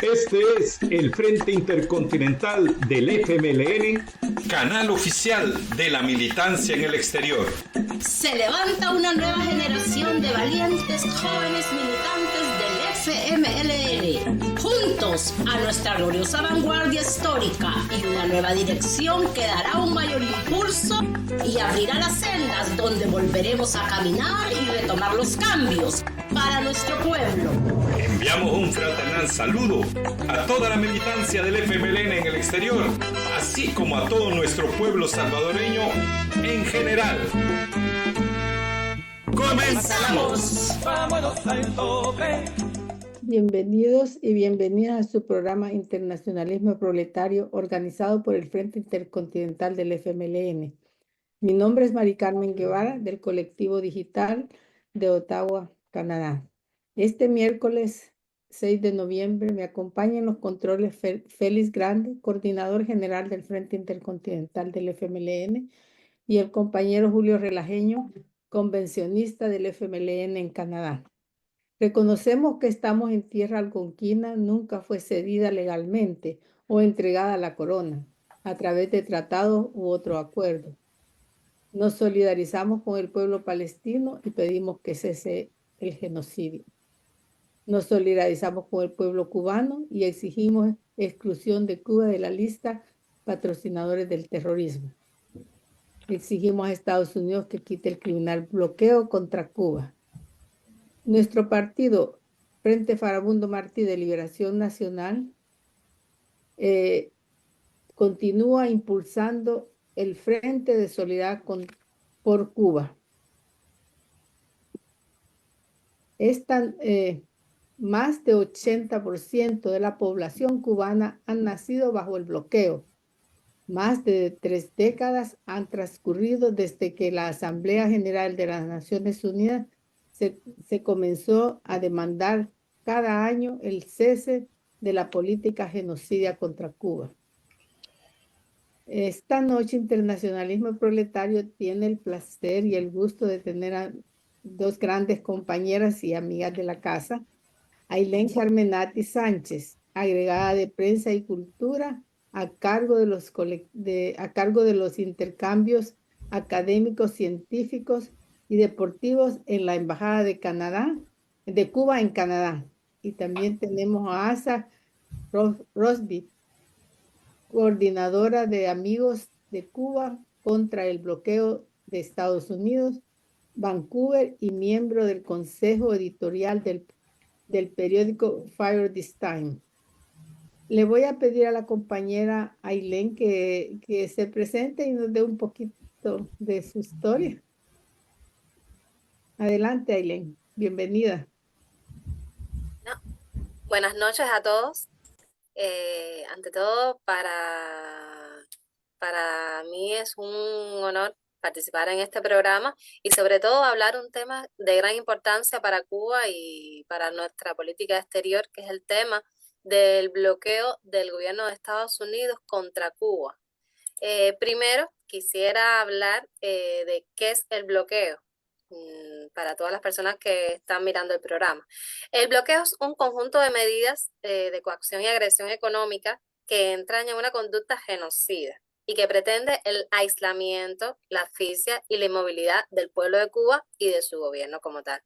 Este es el Frente Intercontinental del FMLN, canal oficial de la militancia en el exterior. Se levanta una nueva generación de valientes jóvenes militantes del FMLN, juntos a nuestra gloriosa vanguardia histórica y una nueva dirección que dará un mayor impulso y abrirá las sendas donde volveremos a caminar y retomar los cambios para nuestro pueblo. Enviamos un fraternal saludo a toda la militancia del FMLN en el exterior, así como a todo nuestro pueblo salvadoreño en general. ¡Comenzamos! ¡Vámonos al tope! Bienvenidos y bienvenidas a su programa Internacionalismo Proletario organizado por el Frente Intercontinental del FMLN. Mi nombre es Mari Carmen Guevara del colectivo digital de Ottawa, Canadá. Este miércoles 6 de noviembre me acompaña en los controles Félix Grande, coordinador general del Frente Intercontinental del FMLN, y el compañero Julio Relajeño, convencionista del FMLN en Canadá. Reconocemos que estamos en tierra algonquina, nunca fue cedida legalmente o entregada a la corona a través de tratados u otro acuerdo. Nos solidarizamos con el pueblo palestino y pedimos que cese el genocidio. Nos solidarizamos con el pueblo cubano y exigimos exclusión de Cuba de la lista patrocinadores del terrorismo. Exigimos a Estados Unidos que quite el criminal bloqueo contra Cuba. Nuestro partido, Frente Farabundo Martí de Liberación Nacional, continúa impulsando el Frente de Solidaridad por Cuba. Más de 80% de la población cubana han nacido bajo el bloqueo. Más de 3 décadas han transcurrido desde que la Asamblea General de las Naciones Unidas se comenzó a demandar cada año el cese de la política genocida contra Cuba. Esta noche Internacionalismo Proletario tiene el placer y el gusto de tener a dos grandes compañeras y amigas de la casa, Ailén Carmenati Sánchez, agregada de Prensa y Cultura, a cargo de los intercambios académicos, científicos y deportivos en la Embajada de Cuba en Canadá. Y también tenemos a Asa Rosby, coordinadora de Amigos de Cuba contra el bloqueo de Estados Unidos, Vancouver, y miembro del consejo editorial del periódico Fire This Time. Le voy a pedir a la compañera Ailén que se presente y nos dé un poquito de su historia. Adelante, Ailén. Bienvenida. Buenas noches a todos. Ante todo, para mí es un honor participar en este programa y sobre todo hablar un tema de gran importancia para Cuba y para nuestra política exterior, que es el tema del bloqueo del gobierno de Estados Unidos contra Cuba. Primero, quisiera hablar de qué es el bloqueo para todas las personas que están mirando el programa. El bloqueo es un conjunto de medidas de coacción y agresión económica que entraña una conducta genocida y que pretende el aislamiento, la asfixia y la inmovilidad del pueblo de Cuba y de su gobierno como tal.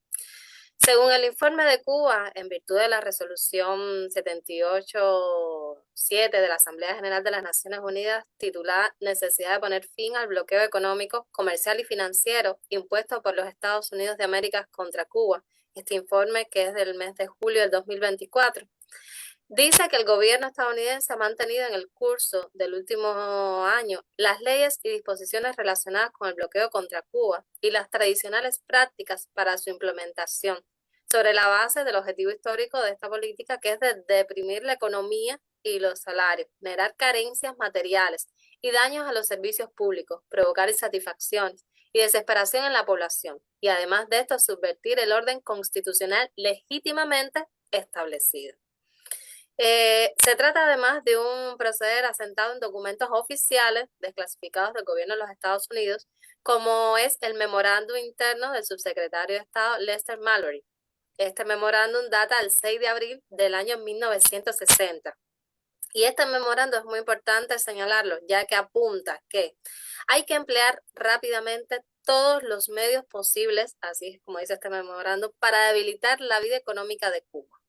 Según el informe de Cuba, en virtud de la resolución 78.7 de la Asamblea General de las Naciones Unidas, titulada Necesidad de poner fin al bloqueo económico, comercial y financiero impuesto por los Estados Unidos de América contra Cuba, este informe, que es del mes de julio del 2024, dice que el gobierno estadounidense ha mantenido en el curso del último año las leyes y disposiciones relacionadas con el bloqueo contra Cuba y las tradicionales prácticas para su implementación, sobre la base del objetivo histórico de esta política, que es de deprimir la economía y los salarios, generar carencias materiales y daños a los servicios públicos, provocar insatisfacciones y desesperación en la población, y además de esto subvertir el orden constitucional legítimamente establecido. Se trata además de un proceder asentado en documentos oficiales desclasificados del gobierno de los Estados Unidos, como es el memorándum interno del subsecretario de Estado Lester Mallory, Este memorándum data del 6 de abril del año 1960. Y este memorándum es muy importante señalarlo, ya que apunta que hay que emplear rápidamente todos los medios posibles, así es como dice este memorándum, para debilitar la vida económica de Cuba.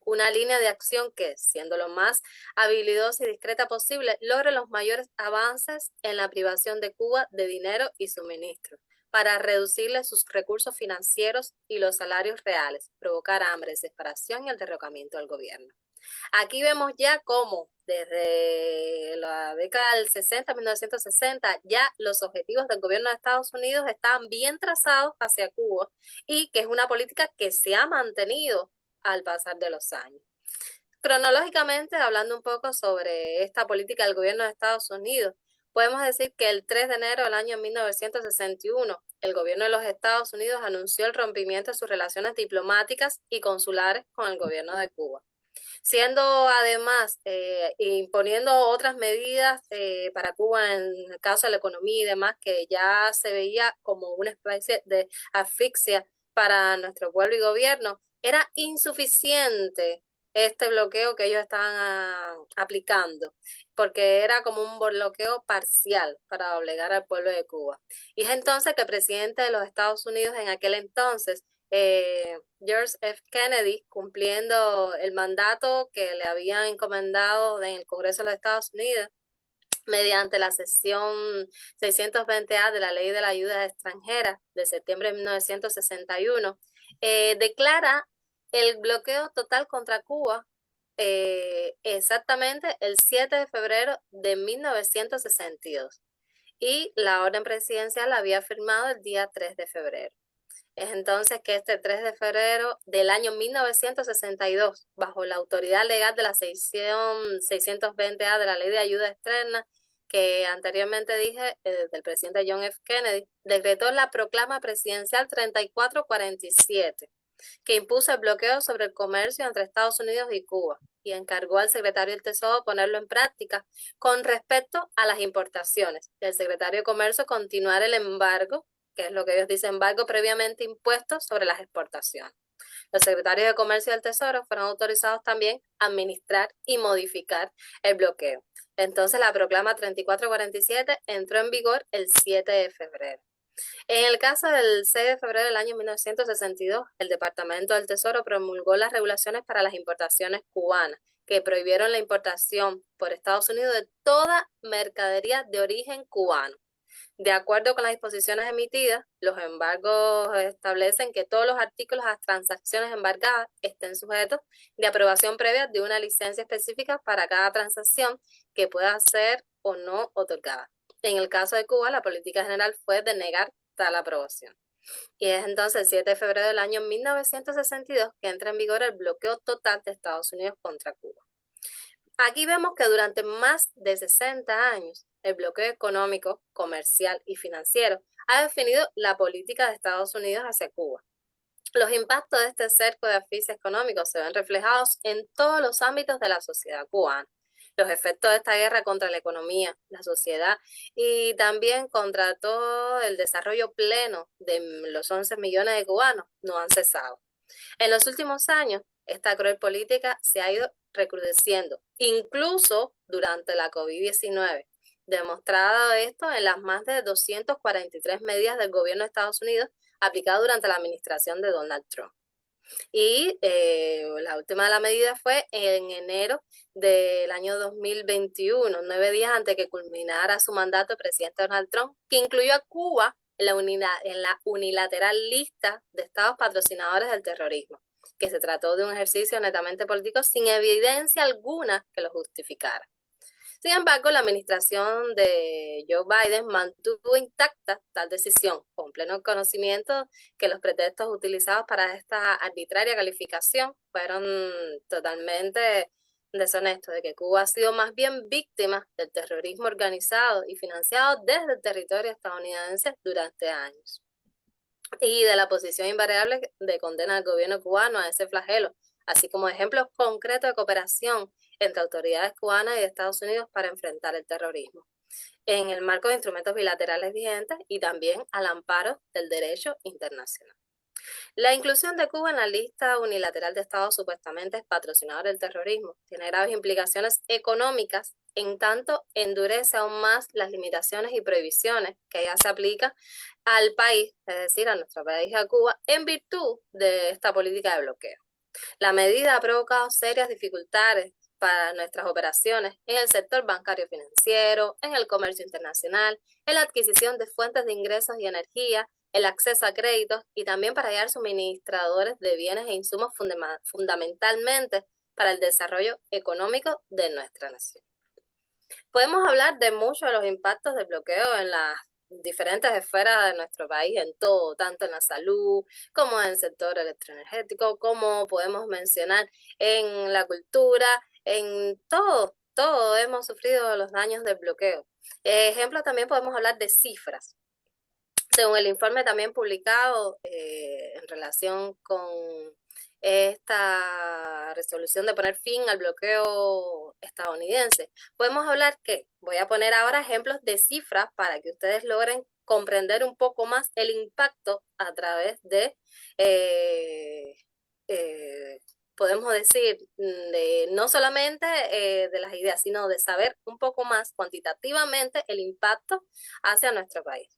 Una línea de acción que, siendo lo más habilidosa y discreta posible, logre los mayores avances en la privación de Cuba de dinero y suministro, para reducirle sus recursos financieros y los salarios reales, provocar hambre, desesperación y el derrocamiento del gobierno. Aquí vemos ya cómo desde la década del 60, 1960, ya los objetivos del gobierno de Estados Unidos estaban bien trazados hacia Cuba y que es una política que se ha mantenido al pasar de los años. Cronológicamente, hablando un poco sobre esta política del gobierno de Estados Unidos, podemos decir que el 3 de enero del año 1961, el gobierno de los Estados Unidos anunció el rompimiento de sus relaciones diplomáticas y consulares con el gobierno de Cuba, siendo además imponiendo otras medidas para Cuba en el caso de la economía y demás, que ya se veía como una especie de asfixia para nuestro pueblo y gobierno. Era insuficiente este bloqueo que ellos estaban aplicando, porque era como un bloqueo parcial para obligar al pueblo de Cuba. Y es entonces que el presidente de los Estados Unidos en aquel entonces, George F. Kennedy, cumpliendo el mandato que le habían encomendado en el Congreso de los Estados Unidos, mediante la sección 620A de la Ley de la Ayuda Extranjera de septiembre de 1961, declara el bloqueo total contra Cuba exactamente el 7 de febrero de 1962. Y la orden presidencial la había firmado el día 3 de febrero. Es entonces que este 3 de febrero del año 1962, bajo la autoridad legal de la sección 620A de la Ley de Ayuda Externa, que anteriormente dije, del presidente John F. Kennedy, decretó la proclama presidencial 3447, que impuso el bloqueo sobre el comercio entre Estados Unidos y Cuba y encargó al secretario del Tesoro ponerlo en práctica con respecto a las importaciones. El secretario de Comercio continuar el embargo, que es lo que ellos dicen, embargo previamente impuesto sobre las exportaciones. Los secretarios de Comercio y del Tesoro fueron autorizados también a administrar y modificar el bloqueo. Entonces la proclama 3447 entró en vigor el 7 de febrero. En el caso del 6 de febrero del año 1962, el Departamento del Tesoro promulgó las regulaciones para las importaciones cubanas, que prohibieron la importación por Estados Unidos de toda mercadería de origen cubano. De acuerdo con las disposiciones emitidas, los embargos establecen que todos los artículos a transacciones embargadas estén sujetos de aprobación previa de una licencia específica para cada transacción que pueda ser o no otorgada. En el caso de Cuba, la política general fue de negar tal aprobación. Y es entonces el 7 de febrero del año 1962 que entra en vigor el bloqueo total de Estados Unidos contra Cuba. Aquí vemos que durante más de 60 años, el bloqueo económico, comercial y financiero ha definido la política de Estados Unidos hacia Cuba. Los impactos de este cerco de asfixia económico se ven reflejados en todos los ámbitos de la sociedad cubana. Los efectos de esta guerra contra la economía, la sociedad y también contra todo el desarrollo pleno de los 11 millones de cubanos no han cesado. En los últimos años, esta cruel política se ha ido recrudeciendo, incluso durante la COVID-19. Demostrado esto en las más de 243 medidas del gobierno de Estados Unidos aplicadas durante la administración de Donald Trump. Y la última de las medidas fue en enero del año 2021, 9 días antes que culminara su mandato el presidente Donald Trump, que incluyó a Cuba en la unilateral lista de estados patrocinadores del terrorismo, que se trató de un ejercicio netamente político sin evidencia alguna que lo justificara. Sin embargo, la administración de Joe Biden mantuvo intacta tal decisión, con pleno conocimiento que los pretextos utilizados para esta arbitraria calificación fueron totalmente deshonestos, de que Cuba ha sido más bien víctima del terrorismo organizado y financiado desde el territorio estadounidense durante años, y de la posición invariable de condena al gobierno cubano a ese flagelo, así como ejemplos concretos de cooperación entre autoridades cubanas y de Estados Unidos para enfrentar el terrorismo, en el marco de instrumentos bilaterales vigentes y también al amparo del derecho internacional. La inclusión de Cuba en la lista unilateral de estados supuestamente patrocinadores del terrorismo tiene graves implicaciones económicas, en tanto endurece aún más las limitaciones y prohibiciones que ya se aplican al país, es decir, a nuestro país, a Cuba, en virtud de esta política de bloqueo. La medida ha provocado serias dificultades para nuestras operaciones en el sector bancario financiero, en el comercio internacional, en la adquisición de fuentes de ingresos y energía, el acceso a créditos y también para hallar suministradores de bienes e insumos fundamentalmente para el desarrollo económico de nuestra nación. Podemos hablar de muchos de los impactos del bloqueo en las diferentes esferas de nuestro país, en todo, tanto en la salud como en el sector electroenergético, como podemos mencionar en la cultura, en todo hemos sufrido los daños del bloqueo. Ejemplo, también podemos hablar de cifras. Según el informe también publicado en relación con esta resolución de poner fin al bloqueo estadounidense, podemos hablar que, voy a poner ahora ejemplos de cifras para que ustedes logren comprender un poco más el impacto a través de, podemos decir, de, no solamente de las ideas, sino de saber un poco más cuantitativamente el impacto hacia nuestro país.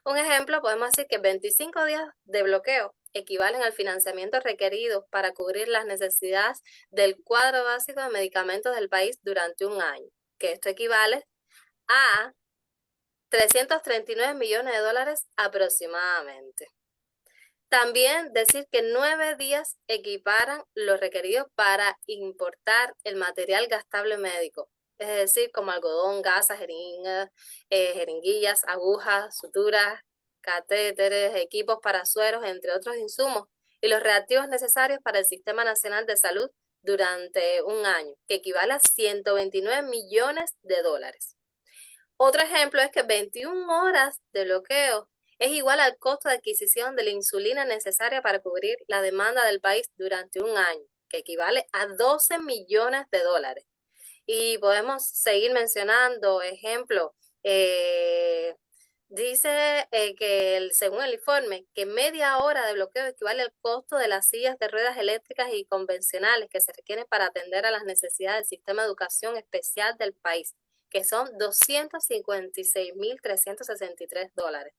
Un ejemplo, podemos decir que 25 días de bloqueo equivalen al financiamiento requerido para cubrir las necesidades del cuadro básico de medicamentos del país durante un año, que esto equivale a 339 millones de dólares aproximadamente. También decir que 9 días equiparan lo requerido para importar el material gastable médico, es decir, como algodón, gasas, jeringuillas, agujas, suturas, catéteres, equipos para sueros, entre otros insumos, y los reactivos necesarios para el Sistema Nacional de Salud durante un año, que equivale a 129 millones de dólares. Otro ejemplo es que 21 horas de bloqueo es igual al costo de adquisición de la insulina necesaria para cubrir la demanda del país durante un año, que equivale a 12 millones de dólares. Y podemos seguir mencionando ejemplos. Dice que según el informe, que media hora de bloqueo equivale al costo de las sillas de ruedas eléctricas y convencionales que se requieren para atender a las necesidades del sistema de educación especial del país, que son 256.363 dólares.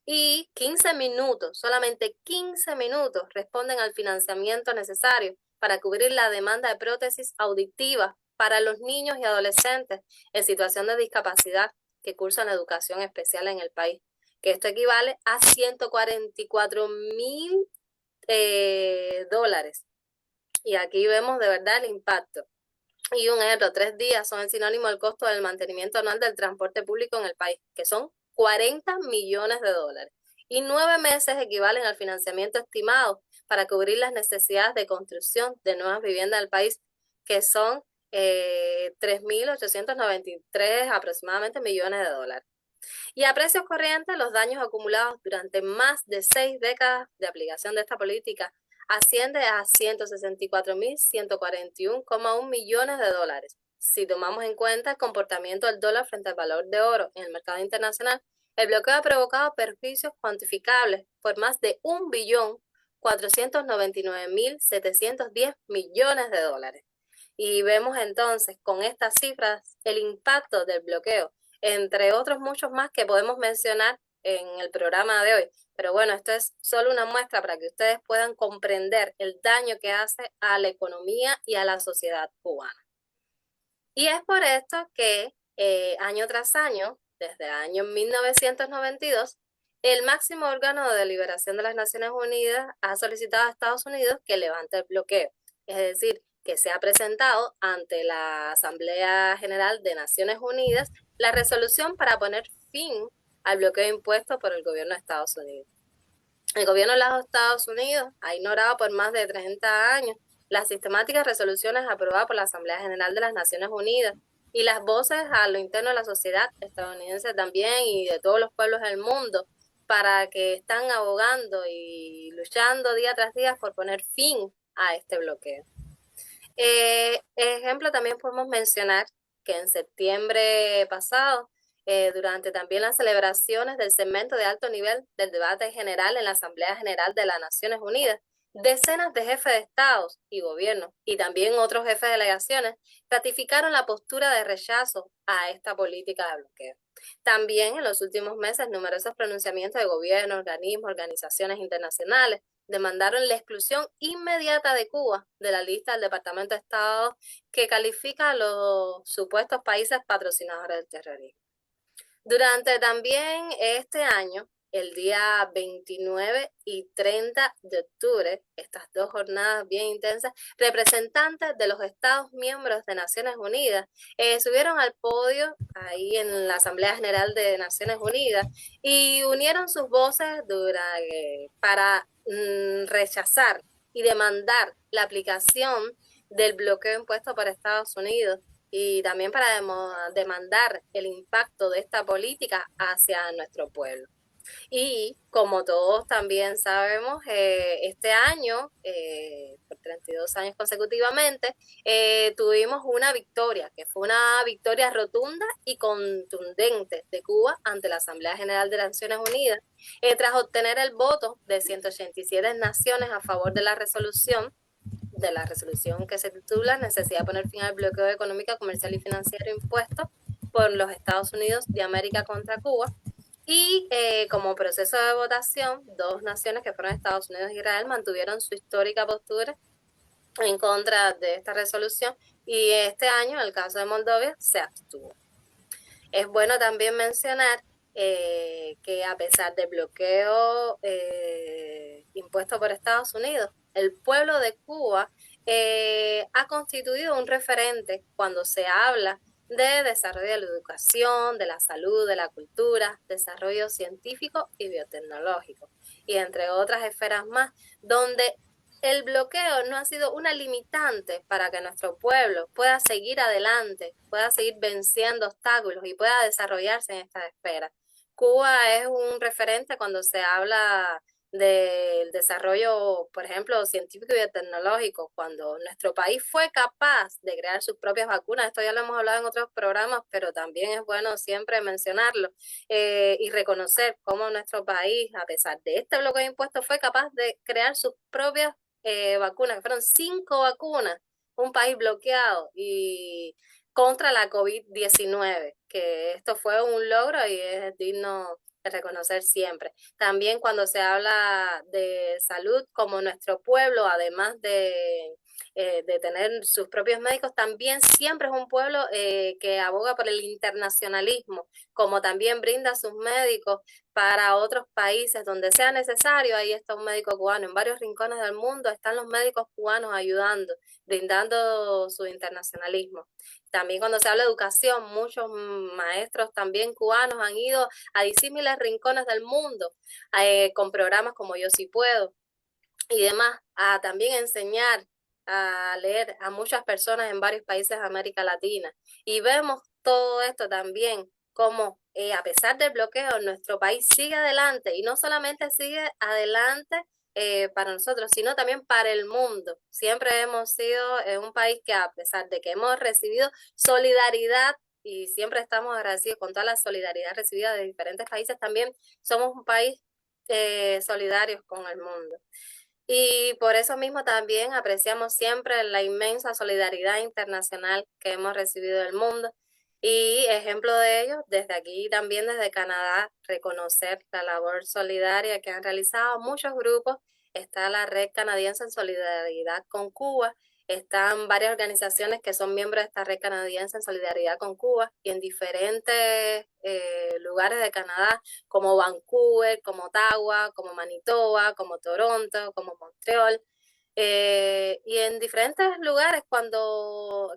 Y 15 minutos, solamente 15 minutos responden al financiamiento necesario para cubrir la demanda de prótesis auditivas para los niños y adolescentes en situación de discapacidad que cursan la educación especial en el país, que esto equivale a 144.000 dólares. Y aquí vemos de verdad el impacto. Y un ejemplo, 3 días son el sinónimo del costo del mantenimiento anual del transporte público en el país, que son 40 millones de dólares. Y 9 meses equivalen al financiamiento estimado para cubrir las necesidades de construcción de nuevas viviendas del país, que son 3.893 aproximadamente millones de dólares. Y a precios corrientes, los daños acumulados durante más de 6 décadas de aplicación de esta política asciende a 164.141,1 millones de dólares. Si tomamos en cuenta el comportamiento del dólar frente al valor de oro en el mercado internacional, el bloqueo ha provocado perjuicios cuantificables por más de 1.499.710 millones de dólares. Y vemos entonces con estas cifras el impacto del bloqueo, entre otros muchos más que podemos mencionar en el programa de hoy. Pero bueno, esto es solo una muestra para que ustedes puedan comprender el daño que hace a la economía y a la sociedad cubana. Y es por esto que año tras año, desde el año 1992, el máximo órgano de deliberación de las Naciones Unidas ha solicitado a Estados Unidos que levante el bloqueo. Es decir, que se ha presentado ante la Asamblea General de Naciones Unidas la resolución para poner fin al bloqueo impuesto por el gobierno de Estados Unidos. El gobierno de los Estados Unidos ha ignorado por más de 30 años las sistemáticas resoluciones aprobadas por la Asamblea General de las Naciones Unidas y las voces a lo interno de la sociedad estadounidense también y de todos los pueblos del mundo para que están abogando y luchando día tras día por poner fin a este bloqueo. Ejemplo, también podemos mencionar que en septiembre pasado durante también las celebraciones del segmento de alto nivel del debate general en la Asamblea General de las Naciones Unidas. Decenas de jefes de estados y gobiernos y también otros jefes de delegaciones ratificaron la postura de rechazo a esta política de bloqueo. También en los últimos meses numerosos pronunciamientos de gobiernos, organismos, organizaciones internacionales demandaron la exclusión inmediata de Cuba de la lista del Departamento de Estado que califica a los supuestos países patrocinadores del terrorismo. Durante también este año, el día 29 y 30 de octubre, estas dos jornadas bien intensas, representantes de los Estados miembros de Naciones Unidas subieron al podio ahí en la Asamblea General de Naciones Unidas y unieron sus voces para rechazar y demandar la aplicación del bloqueo impuesto por Estados Unidos y también para demandar el impacto de esta política hacia nuestro pueblo. Y como todos también sabemos, este año, por 32 años consecutivamente, tuvimos una victoria, que fue una victoria rotunda y contundente de Cuba ante la Asamblea General de las Naciones Unidas, tras obtener el voto de 187 naciones a favor de la resolución que se titula Necesidad de poner fin al bloqueo económico, comercial y financiero impuesto por los Estados Unidos de América contra Cuba. Y como proceso de votación, dos naciones que fueron Estados Unidos e Israel mantuvieron su histórica postura en contra de esta resolución y este año, en el caso de Moldavia, se abstuvo. Es bueno también mencionar que a pesar del bloqueo impuesto por Estados Unidos, el pueblo de Cuba ha constituido un referente cuando se habla de desarrollo de la educación, de la salud, de la cultura, desarrollo científico y biotecnológico, y entre otras esferas más, donde el bloqueo no ha sido una limitante para que nuestro pueblo pueda seguir adelante, pueda seguir venciendo obstáculos y pueda desarrollarse en esta esfera. Cuba es un referente cuando se habla del desarrollo, por ejemplo, científico y biotecnológico, cuando nuestro país fue capaz de crear sus propias vacunas. Esto ya lo hemos hablado en otros programas, pero también es bueno siempre mencionarlo y reconocer cómo nuestro país, a pesar de este bloqueo de impuestos, fue capaz de crear sus propias vacunas, que fueron 5 vacunas, un país bloqueado y contra la COVID-19, que esto fue un logro y es digno de reconocer siempre. También cuando se habla de salud, como nuestro pueblo, además de tener sus propios médicos, también siempre es un pueblo que aboga por el internacionalismo, como también brinda sus médicos para otros países donde sea necesario. Ahí está un médico cubano. En varios rincones del mundo están los médicos cubanos ayudando, brindando su internacionalismo. También cuando se habla de educación, muchos maestros también cubanos han ido a disímiles rincones del mundo con programas como Yo Sí Puedo y demás, a también enseñar a leer a muchas personas en varios países de América Latina. Y vemos todo esto también como a pesar del bloqueo, nuestro país sigue adelante y no solamente sigue adelante para nosotros, sino también para el mundo. Siempre hemos sido un país que a pesar de que hemos recibido solidaridad y siempre estamos agradecidos con toda la solidaridad recibida de diferentes países, también somos un país solidarios con el mundo. Y por eso mismo también apreciamos siempre la inmensa solidaridad internacional que hemos recibido del mundo. Y ejemplo de ello, desde aquí también desde Canadá, reconocer la labor solidaria que han realizado muchos grupos. Está la Red Canadiense en Solidaridad con Cuba, están varias organizaciones que son miembros de esta Red Canadiense en Solidaridad con Cuba y en diferentes lugares de Canadá, como Vancouver, como Ottawa, como Manitoba, como Toronto, como Montreal. Y en diferentes lugares,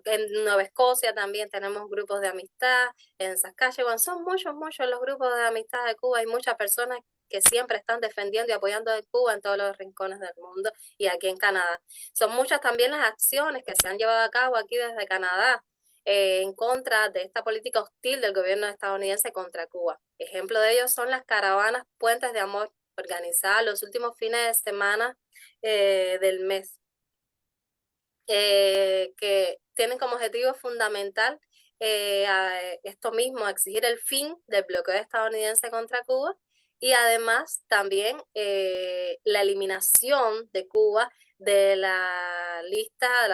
en Nueva Escocia también tenemos grupos de amistad, en Saskatchewan, son muchos los grupos de amistad de Cuba, hay muchas personas que siempre están defendiendo y apoyando a Cuba en todos los rincones del mundo y aquí en Canadá. Son muchas también las acciones que se han llevado a cabo aquí desde Canadá en contra de esta política hostil del gobierno estadounidense contra Cuba. Ejemplo de ello son las caravanas Puentes de Amor, organizadas los últimos fines de semana del mes, que tienen como objetivo fundamental esto mismo, a exigir el fin del bloqueo estadounidense contra Cuba y además también la eliminación de Cuba de la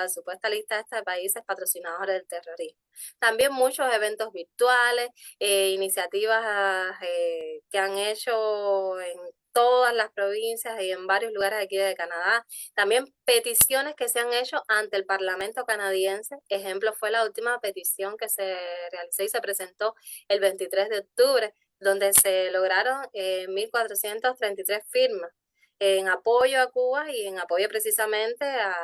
supuesta lista esta de países patrocinadores del terrorismo. También muchos eventos virtuales, iniciativas que han hecho en todas las provincias y en varios lugares aquí de Canadá. También peticiones que se han hecho ante el Parlamento canadiense. Ejemplo fue la última petición que se realizó y se presentó el 23 de octubre, donde se lograron 1.433 firmas en apoyo a Cuba y en apoyo precisamente a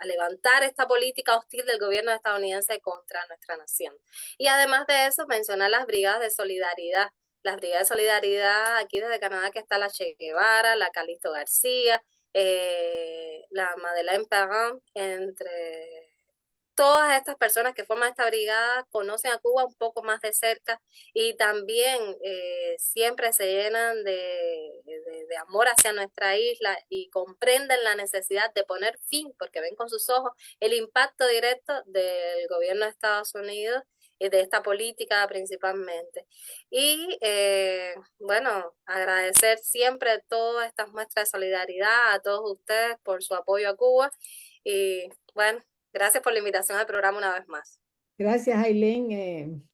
levantar esta política hostil del gobierno estadounidense contra nuestra nación. Y además de eso, mencionar las brigadas de solidaridad. Las brigadas de solidaridad aquí desde Canadá, que está la Che Guevara, la Calixto García, la Madeleine Perrin, entre todas estas personas que forman esta brigada conocen a Cuba un poco más de cerca y también siempre se llenan de amor hacia nuestra isla y comprenden la necesidad de poner fin, porque ven con sus ojos el impacto directo del gobierno de Estados Unidos y de esta política principalmente. Y bueno, agradecer siempre todas estas muestras de solidaridad a todos ustedes por su apoyo a Cuba y bueno, gracias por la invitación al programa una vez más. Gracias, Ailén.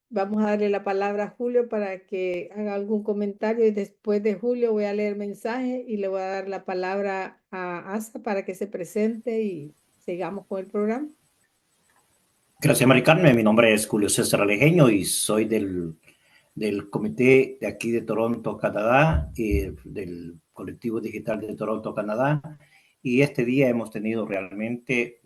Vamos a darle la palabra a Julio para que haga algún comentario y después de Julio voy a leer mensaje y le voy a dar la palabra a Asa para que se presente y sigamos con el programa. Gracias, Mari Carmen. Mi nombre es Julio César Alejeño y soy del comité de aquí de Toronto, Canadá, y del colectivo digital de Toronto, Canadá. Y este día hemos tenido realmente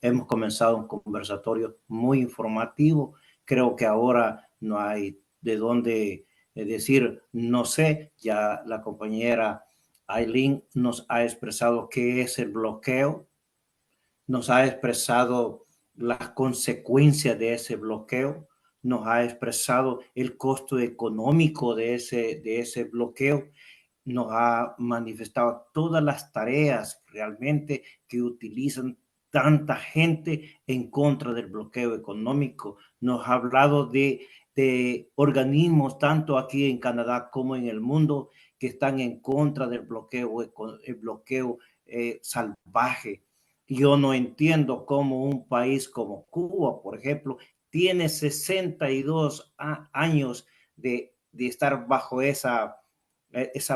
hemos comenzado un conversatorio muy informativo. Creo que ahora no hay de dónde decir no sé. Ya la compañera Ailén nos ha expresado qué es el bloqueo, nos ha expresado las consecuencias de ese bloqueo, nos ha expresado el costo económico de ese bloqueo, nos ha manifestado todas las tareas realmente que utilizan tanta gente en contra del bloqueo económico. Nos ha hablado de organismos tanto aquí en Canadá como en el mundo que están en contra del bloqueo salvaje. Yo no entiendo cómo un país como Cuba, por ejemplo, tiene 62 años de estar bajo esa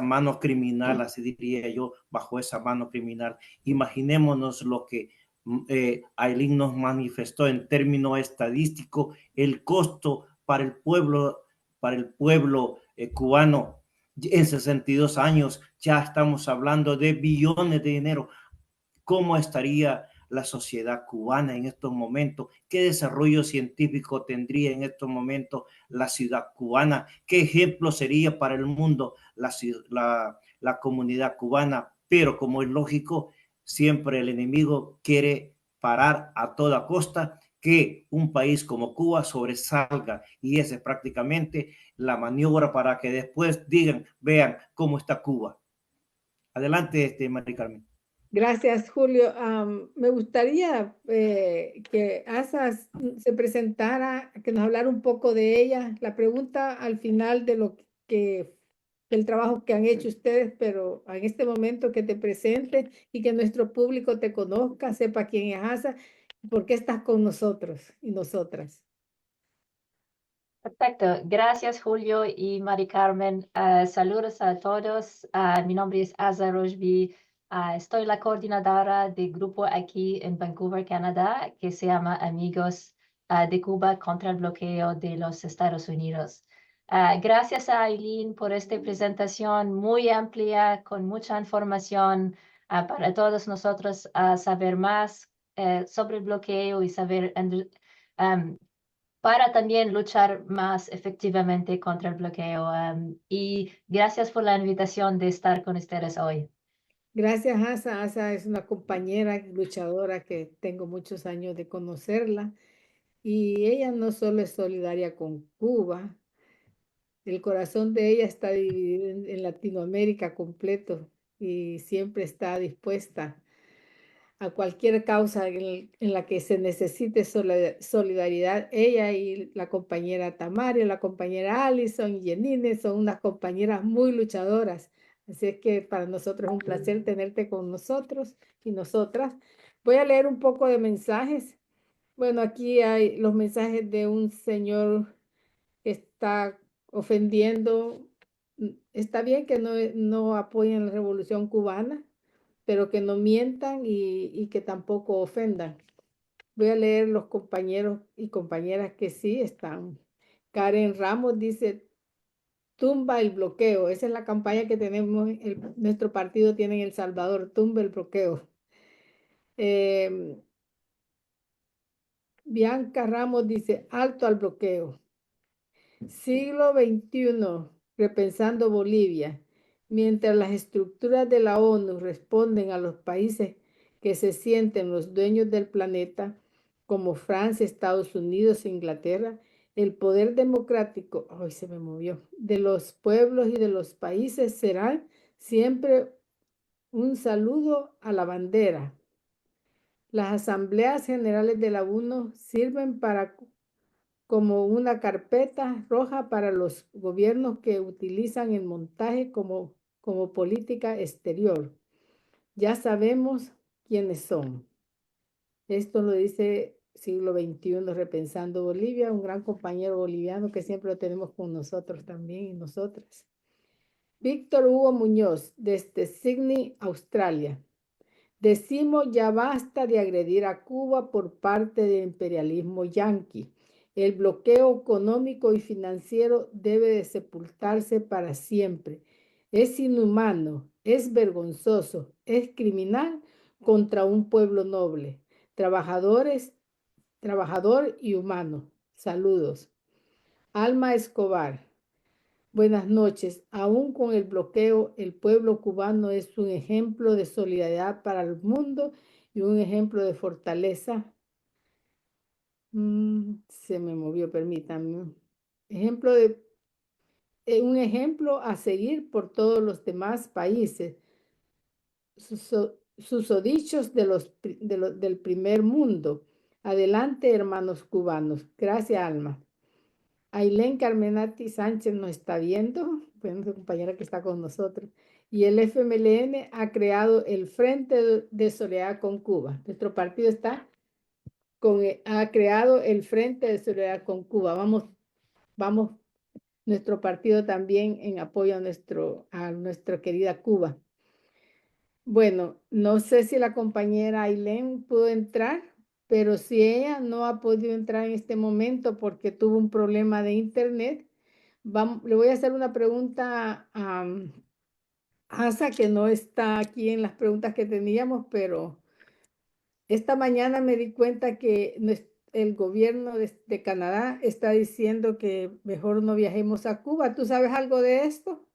mano criminal, así diría yo, bajo esa mano criminal. Imaginémonos lo que Ailén nos manifestó en términos estadísticos, el costo para el pueblo cubano en 62 años. Ya estamos hablando de billones de dinero. ¿Cómo estaría la sociedad cubana en estos momentos? ¿Qué desarrollo científico tendría en estos momentos la ciudad cubana? ¿Qué ejemplo sería para el mundo la comunidad cubana? Pero como es lógico, siempre el enemigo quiere parar a toda costa que un país como Cuba sobresalga, y esa es prácticamente la maniobra para que después digan, vean cómo está Cuba. Adelante, Mari Carmen. Gracias, Julio. Me gustaría que Asa se presentara, que nos hablara un poco de ella. La pregunta al final de el trabajo que han hecho ustedes, pero en este momento que te presentes y que nuestro público te conozca, sepa quién es Asa y por qué estás con nosotros y nosotras. Perfecto, gracias Julio y Mari Carmen. Saludos a todos. Mi nombre es Asa Rojbi. Estoy la coordinadora de grupo aquí en Vancouver, Canadá, que se llama Amigos de Cuba contra el bloqueo de los Estados Unidos. Gracias a Ailén por esta presentación muy amplia, con mucha información para todos nosotros saber más sobre el bloqueo y saber para también luchar más efectivamente contra el bloqueo. Y gracias por la invitación de estar con ustedes hoy. Gracias, Asa. Asa es una compañera luchadora que tengo muchos años de conocerla y ella no solo es solidaria con Cuba, el corazón de ella está dividido en Latinoamérica completo y siempre está dispuesta a cualquier causa en la que se necesite solidaridad. Ella y la compañera Tamario, la compañera Allison y Jenine son unas compañeras muy luchadoras. Así es que para nosotros es un placer tenerte con nosotros y nosotras. Voy a leer un poco de mensajes. Bueno, aquí hay los mensajes de un señor que está ofendiendo. Está bien que no apoyen la revolución cubana, pero que no mientan y que tampoco ofendan. Voy a leer los compañeros y compañeras que sí están. Karen Ramos dice, tumba el bloqueo. Esa es la campaña que tenemos, nuestro partido tiene en El Salvador, tumba el bloqueo. Bianca Ramos dice, alto al bloqueo. Siglo XXI, repensando Bolivia. Mientras las estructuras de la ONU responden a los países que se sienten los dueños del planeta, como Francia, Estados Unidos e Inglaterra, el poder democrático, ay, se me movió, de los pueblos y de los países será siempre un saludo a la bandera. Las asambleas generales de la ONU sirven como una carpeta roja para los gobiernos que utilizan el montaje como política exterior. Ya sabemos quiénes son. Esto lo dice Siglo XXI, Repensando Bolivia, un gran compañero boliviano que siempre lo tenemos con nosotros también y nosotras. Víctor Hugo Muñoz, desde Sydney, Australia. Decimos ya basta de agredir a Cuba por parte del imperialismo yanqui. El bloqueo económico y financiero debe de sepultarse para siempre. Es inhumano, es vergonzoso, es criminal contra un pueblo noble, trabajador y humano. Saludos. Alma Escobar. Buenas noches. Aún con el bloqueo, el pueblo cubano es un ejemplo de solidaridad para el mundo y un ejemplo de fortaleza. Se me movió, permítanme. Un ejemplo a seguir por todos los demás países. Susodichos del primer mundo. Adelante, hermanos cubanos. Gracias, Alma. Ailén Carmenati Sánchez nos está viendo, bueno, su compañera que está con nosotros, y el FMLN ha creado el Frente de Solidaridad con Cuba. Nuestro partido ha creado el Frente de Solidaridad con Cuba. Vamos, nuestro partido también en apoyo a nuestra querida Cuba. Bueno, no sé si la compañera Ailén pudo entrar, pero si ella no ha podido entrar en este momento porque tuvo un problema de internet, le voy a hacer una pregunta a Asa, que no está aquí en las preguntas que teníamos, pero esta mañana me di cuenta que el gobierno de Canadá está diciendo que mejor no viajemos a Cuba. ¿Tú sabes algo de esto?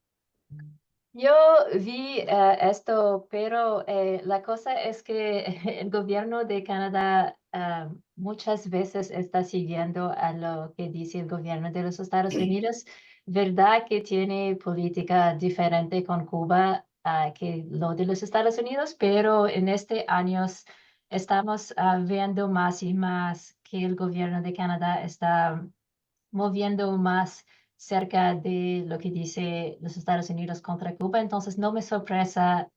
Yo vi esto, pero la cosa es que el gobierno de Canadá muchas veces está siguiendo a lo que dice el gobierno de los Estados Unidos. ¿Verdad que tiene política diferente con Cuba que lo de los Estados Unidos? Pero en este año estamos viendo más y más que el gobierno de Canadá está moviendo más cerca de lo que dice los Estados Unidos contra Cuba. Entonces, no me sorpresa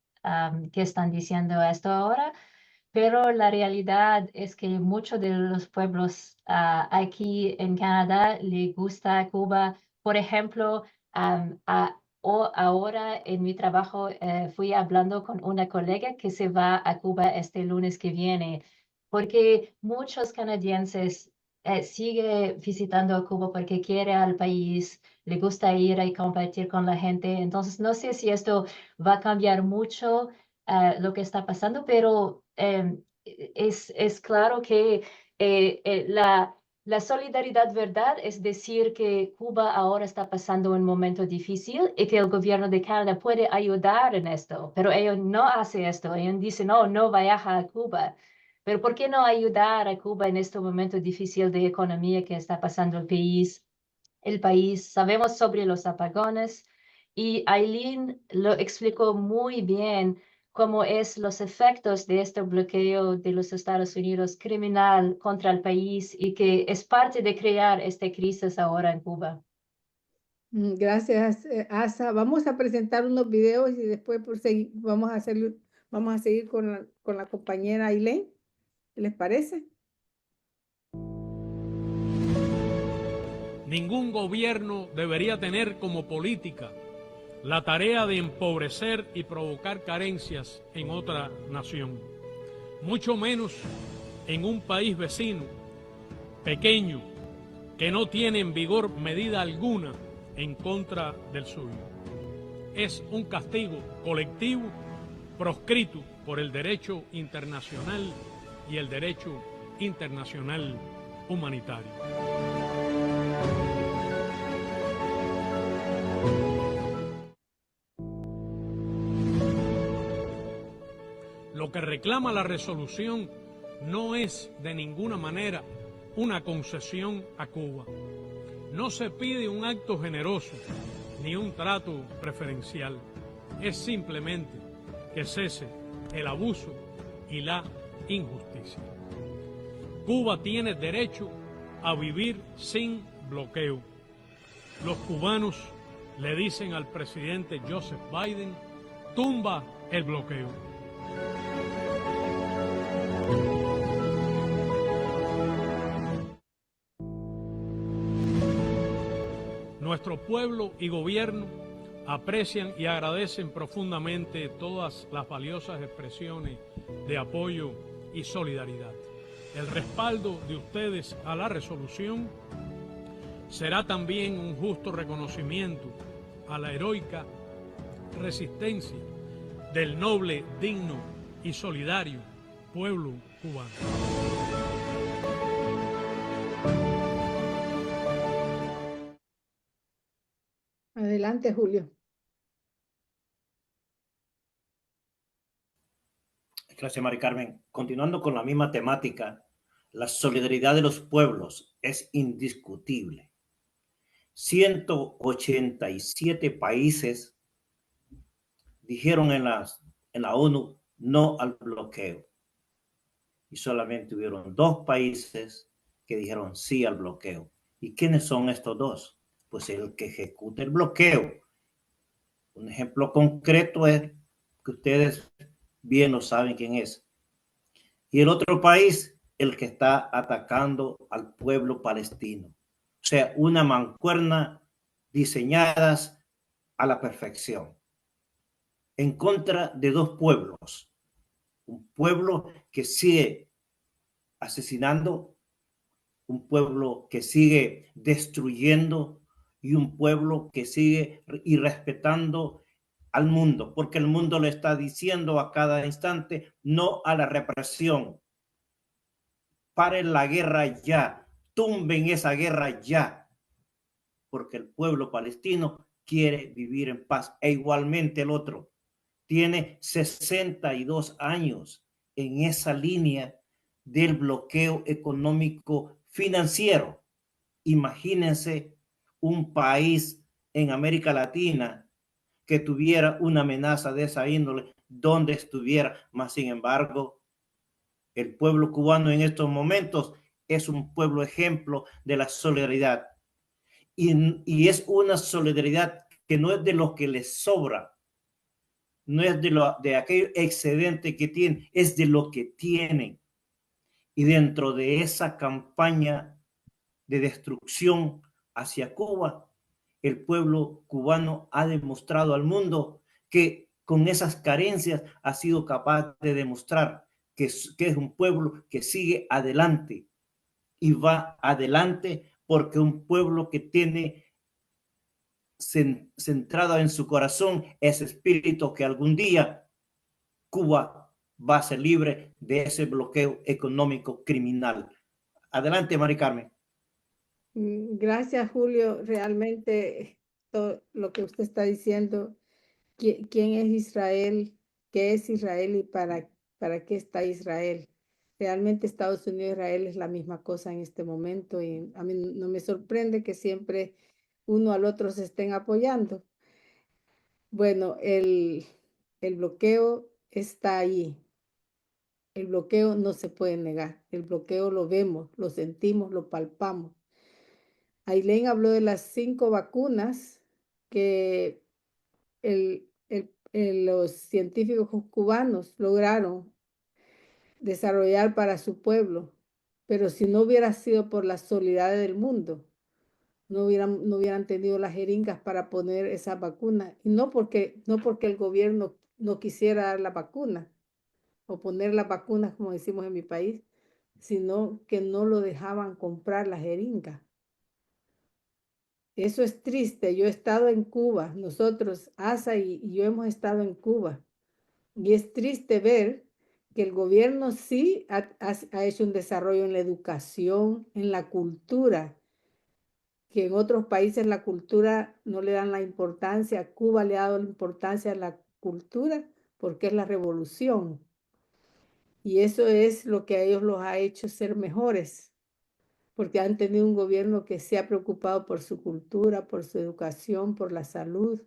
que están diciendo esto ahora, pero la realidad es que muchos de los pueblos aquí en Canadá le gusta Cuba. Por ejemplo, ahora en mi trabajo fui hablando con una colega que se va a Cuba este lunes que viene, porque muchos canadienses sigue visitando a Cuba porque quiere al país, le gusta ir y compartir con la gente. Entonces, no sé si esto va a cambiar mucho lo que está pasando, pero es claro que la solidaridad, ¿verdad? Es decir que Cuba ahora está pasando un momento difícil y que el gobierno de Canadá puede ayudar en esto, pero ellos no hacen esto. Ellos dicen, no, no viaja a Cuba. Pero ¿por qué no ayudar a Cuba en este momento difícil de economía que está pasando el país? Sabemos sobre los apagones y Aileen lo explicó muy bien cómo es los efectos de este bloqueo de los Estados Unidos criminal contra el país y que es parte de crear esta crisis ahora en Cuba. Gracias, Asa. Vamos a presentar unos videos y después vamos a seguir con la compañera Ailén. ¿Les parece? Ningún gobierno debería tener como política la tarea de empobrecer y provocar carencias en otra nación, mucho menos en un país vecino, pequeño, que no tiene en vigor medida alguna en contra del suyo. Es un castigo colectivo proscrito por el derecho internacional y el derecho internacional humanitario. Lo que reclama la resolución no es de ninguna manera una concesión a Cuba. No se pide un acto generoso ni un trato preferencial. Es simplemente que cese el abuso y la injusticia. Cuba tiene derecho a vivir sin bloqueo. Los cubanos le dicen al presidente Joseph Biden: tumba el bloqueo. Nuestro pueblo y gobierno aprecian y agradecen profundamente todas las valiosas expresiones de apoyo y solidaridad. El respaldo de ustedes a la resolución será también un justo reconocimiento a la heroica resistencia del noble, digno y solidario pueblo cubano. Adelante, Julio. Gracias, Mari Carmen. Continuando con la misma temática, la solidaridad de los pueblos es indiscutible. 187 países dijeron en la ONU no al bloqueo. Y solamente hubieron 2 países que dijeron sí al bloqueo. ¿Y quiénes son estos 2? Pues el que ejecuta el bloqueo. Un ejemplo concreto es que ustedes bien lo saben quién es. Y el otro país, el que está atacando al pueblo palestino. O sea, una mancuerna diseñadas a la perfección. En contra de 2 pueblos. Un pueblo que sigue asesinando, un pueblo que sigue destruyendo y un pueblo que sigue irrespetando al mundo, porque el mundo le está diciendo a cada instante no a la represión. Paren la guerra ya, tumben esa guerra ya, porque el pueblo palestino quiere vivir en paz. E igualmente el otro tiene 62 años en esa línea del bloqueo económico financiero. Imagínense un país en América Latina que tuviera una amenaza de esa índole, donde estuviera. Más sin embargo, el pueblo cubano en estos momentos es un pueblo ejemplo de la solidaridad. Y es una solidaridad que no es de lo que les sobra, no es de aquel excedente que tienen, es de lo que tienen. Y dentro de esa campaña de destrucción hacia Cuba, el pueblo cubano ha demostrado al mundo que con esas carencias ha sido capaz de demostrar que es un pueblo que sigue adelante y va adelante, porque un pueblo que tiene centrado en su corazón ese espíritu que algún día Cuba va a ser libre de ese bloqueo económico criminal. Adelante, Mari Carmen. Gracias, Julio. Realmente todo lo que usted está diciendo, ¿quién es Israel? ¿Qué es Israel y para qué está Israel? Realmente Estados Unidos y Israel es la misma cosa en este momento y a mí no me sorprende que siempre uno al otro se estén apoyando. Bueno, el bloqueo está ahí. El bloqueo no se puede negar. El bloqueo lo vemos, lo sentimos, lo palpamos. Ailén habló de las 5 vacunas que los científicos cubanos lograron desarrollar para su pueblo. Pero si no hubiera sido por la solidaridad del mundo, no hubieran tenido las jeringas para poner esa vacuna. Y no porque el gobierno no quisiera dar la vacuna o poner las vacunas, como decimos en mi país, sino que no lo dejaban comprar la jeringa. Eso es triste. Yo he estado en Cuba, nosotros, ASA y yo hemos estado en Cuba. Y es triste ver que el gobierno sí ha hecho un desarrollo en la educación, en la cultura, que en otros países la cultura no le dan la importancia. Cuba le ha dado la importancia a la cultura porque es la revolución. Y eso es lo que a ellos los ha hecho ser mejores, porque han tenido un gobierno que se ha preocupado por su cultura, por su educación, por la salud,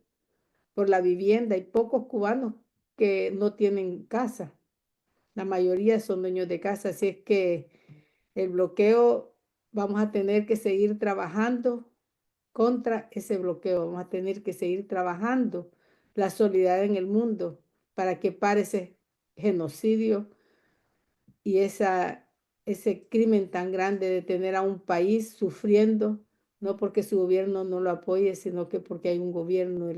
por la vivienda. Hay pocos cubanos que no tienen casa. La mayoría son dueños de casa, así es que el bloqueo, vamos a tener que seguir trabajando contra ese bloqueo. Vamos a tener que seguir trabajando la solidaridad en el mundo para que pare ese genocidio y ese crimen tan grande de tener a un país sufriendo, no porque su gobierno no lo apoye, sino que porque hay un gobierno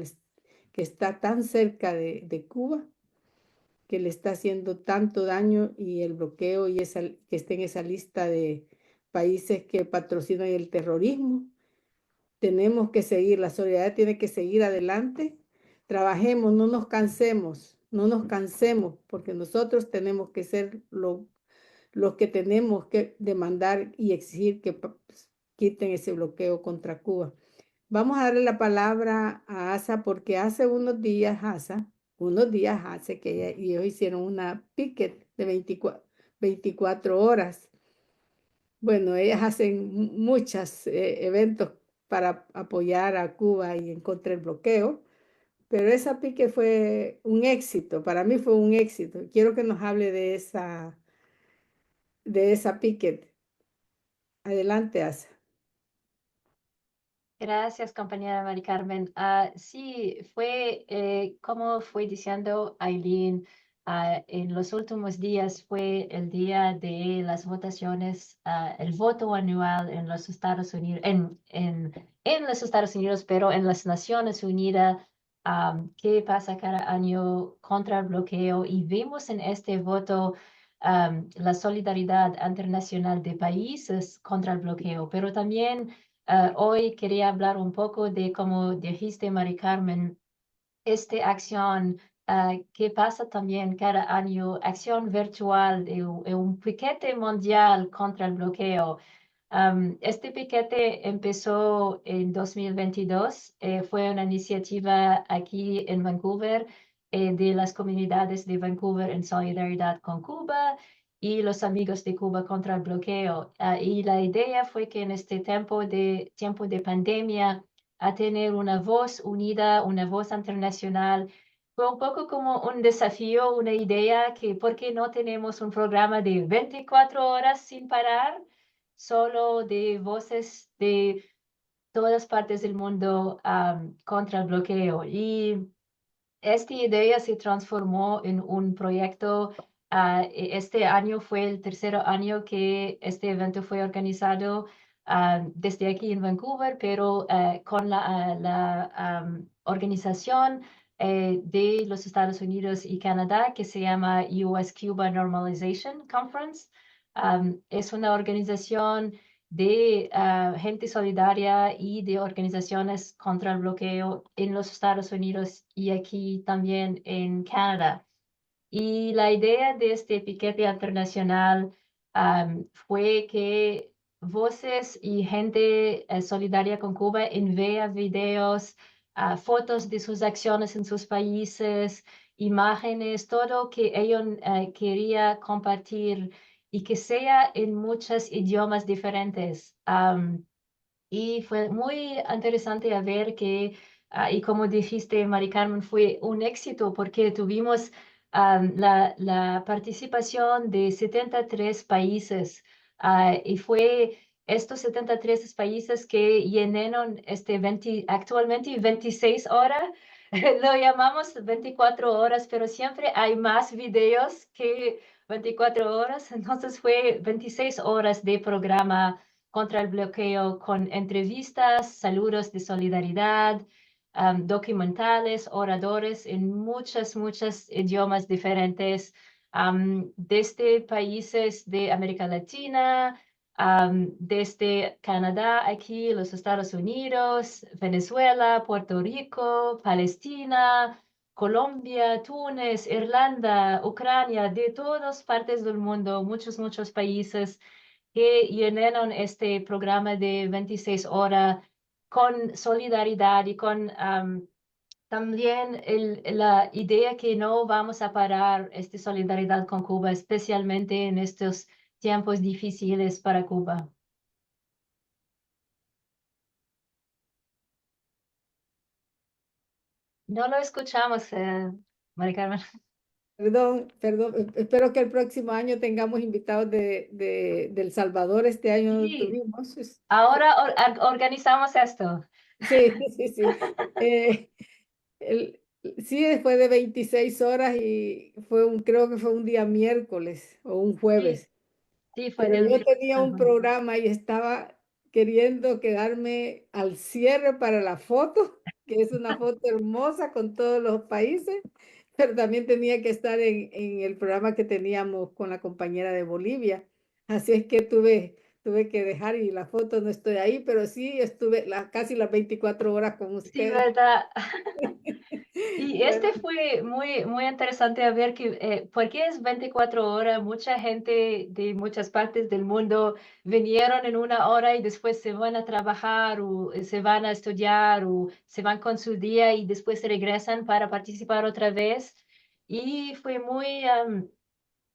que está tan cerca de Cuba, que le está haciendo tanto daño, y el bloqueo y que esté en esa lista de países que patrocinan el terrorismo. Tenemos que seguir, la solidaridad tiene que seguir adelante. Trabajemos, no nos cansemos, porque nosotros tenemos que ser los que tenemos que demandar y exigir que quiten ese bloqueo contra Cuba. Vamos a darle la palabra a Asa, porque hace unos días hace que ellos hicieron una picket de 24 horas. Bueno, ellas hacen muchos eventos para apoyar a Cuba y en contra del bloqueo, pero esa picket fue un éxito, para mí fue un éxito. Quiero que nos hable de esa picket. Adelante, Asa. Gracias, compañera Mari Carmen. Sí, como fue diciendo Ailén, en los últimos días fue el día de las votaciones, el voto anual en los Estados Unidos, en los Estados Unidos, pero en las Naciones Unidas, que pasa cada año contra el bloqueo, y vemos en este voto la solidaridad internacional de países contra el bloqueo, pero también hoy quería hablar un poco de, como dijiste, Mari Carmen, esta acción que pasa también cada año, acción virtual de un piquete mundial contra el bloqueo. Este piquete empezó en 2022, fue una iniciativa aquí en Vancouver, de las comunidades de Vancouver en solidaridad con Cuba y los amigos de Cuba contra el bloqueo. Y la idea fue que en este tiempo de pandemia, a tener una voz unida, una voz internacional. Fue un poco como un desafío, una idea que ¿por qué no tenemos un programa de 24 horas sin parar, solo de voces de todas partes del mundo contra el bloqueo? Y esta idea se transformó en un proyecto. Este año fue el tercer año que este evento fue organizado desde aquí en Vancouver, pero con la organización de los Estados Unidos y Canadá, que se llama US-Cuba Normalization Conference. Es una organización de gente solidaria y de organizaciones contra el bloqueo en los Estados Unidos y aquí también en Canadá. Y la idea de este piquete internacional fue que voces y gente solidaria con Cuba envía videos, fotos de sus acciones en sus países, imágenes, todo que ellos quería compartir y que sea en muchos idiomas diferentes. Y fue muy interesante a ver que, y como dijiste, Mari Carmen, fue un éxito porque tuvimos la participación de 73 países y fue estos 73 países que llenaron actualmente 26 horas. Lo llamamos 24 horas, pero siempre hay más videos que 24 horas. Entonces fue 26 horas de programa contra el bloqueo con entrevistas, saludos de solidaridad, documentales, oradores en muchos idiomas diferentes, desde países de América Latina, desde Canadá, aquí, los Estados Unidos, Venezuela, Puerto Rico, Palestina, Colombia, Túnez, Irlanda, Ucrania, de todas partes del mundo, muchos países que llenaron este programa de 26 horas con solidaridad y con también la idea que no vamos a parar esta solidaridad con Cuba, especialmente en estos tiempos difíciles para Cuba. No lo escuchamos, Mari Carmen. Perdón, espero que el próximo año tengamos invitados de El Salvador. Este año no Sí, tuvimos. ahora organizamos esto. Sí, sí. Eh, sí, después de 26 horas y creo que fue un día miércoles o un Sí, jueves. sí, fue Pero del yo miércoles tenía al un jueves. programa y estaba queriendo quedarme al cierre para la foto, que es una foto hermosa con todos los países, pero también tenía que estar en el programa que teníamos con la compañera de Bolivia. Así es que tuve que dejar y la foto no estoy ahí, pero sí estuve casi las 24 horas con Sí, ustedes. ¿verdad? Y Bueno, este fue muy interesante a ver porque es 24 horas, mucha gente de muchas partes del mundo vinieron en una hora y después se van a trabajar o se van a estudiar o se van con su día y después regresan para participar otra vez. Y fue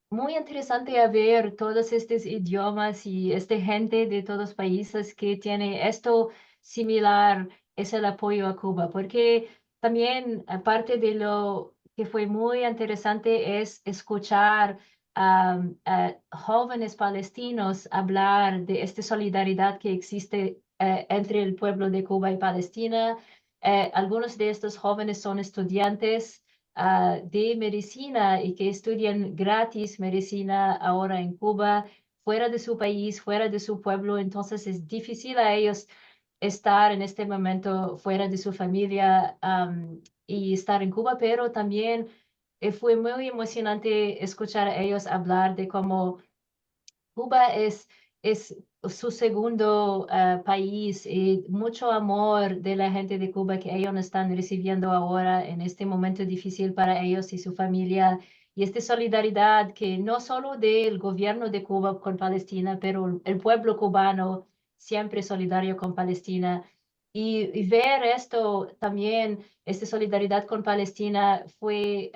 muy interesante a ver todos estos idiomas y esta gente de todos los países que tiene esto similar, es el apoyo a Cuba, porque también aparte de lo que fue muy interesante es escuchar a jóvenes palestinos hablar de esta solidaridad que existe entre el pueblo de Cuba y Palestina. Algunos de estos jóvenes son estudiantes de medicina y que estudian gratis medicina ahora en Cuba, fuera de su país, fuera de su pueblo. Entonces es difícil a ellos estar en este momento fuera de su familia y estar en Cuba, pero también fue muy emocionante escuchar a ellos hablar de cómo Cuba es su segundo país y mucho amor de la gente de Cuba que ellos están recibiendo ahora en este momento difícil para ellos y su familia. Y esta solidaridad que no solo del gobierno de Cuba con Palestina, pero el pueblo cubano siempre solidario con Palestina. Y ver esto también, esta solidaridad con Palestina fue,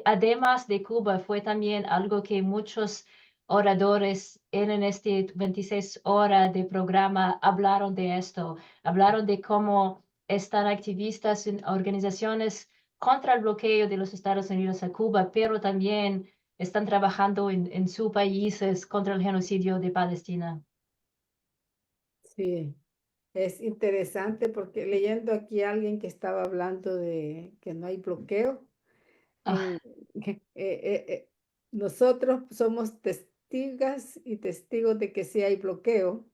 además de Cuba, fue también algo que muchos oradores en este 26 horas de programa hablaron de esto, hablaron de cómo están activistas en organizaciones contra el bloqueo de los Estados Unidos a Cuba, pero también están trabajando en sus países contra el genocidio de Palestina. sí, es interesante porque leyendo aquí a alguien que estaba hablando de que no hay bloqueo, Ah, en, nosotros somos testigas y testigos de que sí hay bloqueo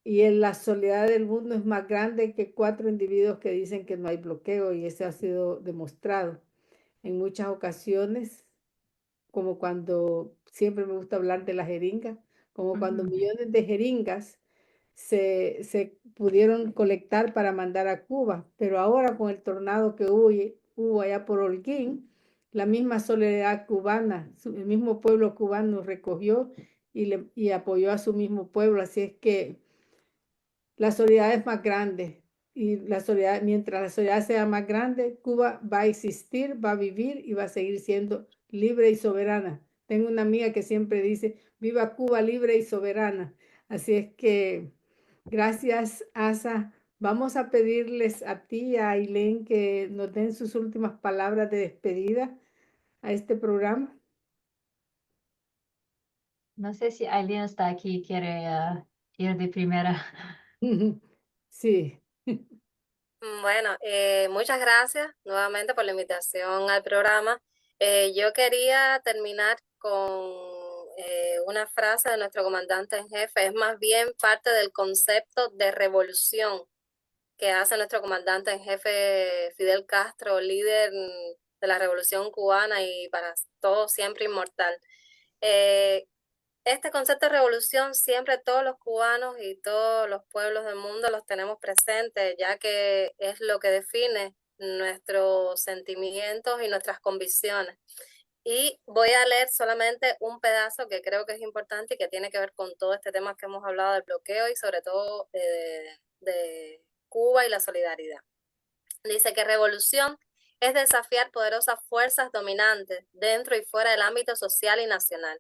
y en la soledad del mundo es más grande que 4 individuos que dicen que no hay bloqueo y eso ha sido demostrado en muchas ocasiones, como cuando siempre me gusta hablar de la jeringa, como cuando ujú. millones de jeringas se pudieron colectar para mandar a Cuba, pero ahora con el tornado que hubo allá por Holguín, la misma soledad cubana, el mismo pueblo cubano recogió y apoyó a su mismo pueblo, así es que la solidaridad es más grande y mientras la solidaridad sea más grande, Cuba va a existir, va a vivir y va a seguir siendo libre y soberana. Tengo una amiga que siempre dice, viva Cuba libre y soberana. Así es que gracias, Asa. Vamos a pedirles a ti y a Ailén que nos den sus últimas palabras de despedida a este programa? No sé si Aileen está aquí, quiere ir de primera. Sí. Bueno, muchas gracias nuevamente por la invitación al programa. Yo quería terminar con una frase de nuestro comandante en jefe, es más bien parte del concepto de revolución que hace nuestro comandante en jefe Fidel Castro, líder de la revolución cubana y para todos siempre inmortal. Este concepto de revolución siempre todos los cubanos y todos los pueblos del mundo los tenemos presentes, ya que es lo que define nuestros sentimientos y nuestras convicciones. Y voy a leer solamente un pedazo que creo que es importante y que tiene que ver con todo este tema que hemos hablado del bloqueo y sobre todo de Cuba y la solidaridad. Dice que revolución es desafiar poderosas fuerzas dominantes dentro y fuera del ámbito social y nacional.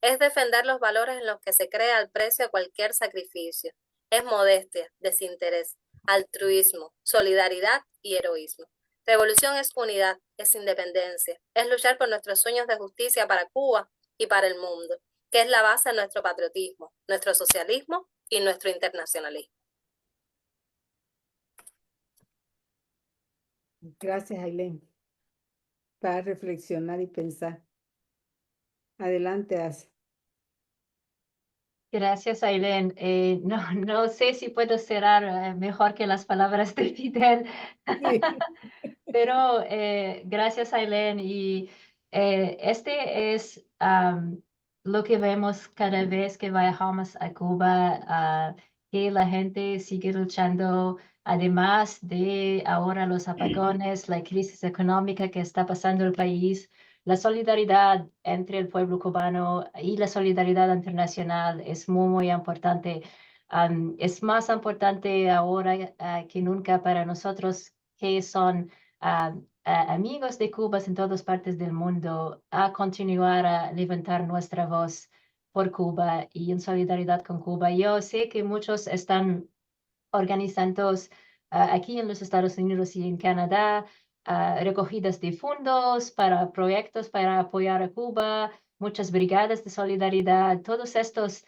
Es defender los valores en los que se crea el precio de cualquier sacrificio. Es modestia, desinterés, altruismo, solidaridad y heroísmo. Revolución es unidad, es independencia, es luchar por nuestros sueños de justicia para Cuba y para el mundo, que es la base de nuestro patriotismo, nuestro socialismo y nuestro internacionalismo. Gracias, Aileen, para reflexionar y pensar. Adelante, Asa. Gracias, Aileen. No sé si puedo cerrar mejor que las palabras de Fidel, Sí. pero gracias, Aileen. Y este es lo que vemos cada vez que viajamos a Cuba, que la gente sigue luchando, además de ahora los apagones, la crisis económica que está pasando el país. La solidaridad entre el pueblo cubano y la solidaridad internacional es muy, muy importante. Es más importante ahora que nunca para nosotros que son amigos de Cuba en todas partes del mundo a continuar a levantar nuestra voz por Cuba y en solidaridad con Cuba. Yo sé que muchos están organizando aquí en los Estados Unidos y en Canadá recogidas de fondos para proyectos para apoyar a Cuba, muchas brigadas de solidaridad, todos estos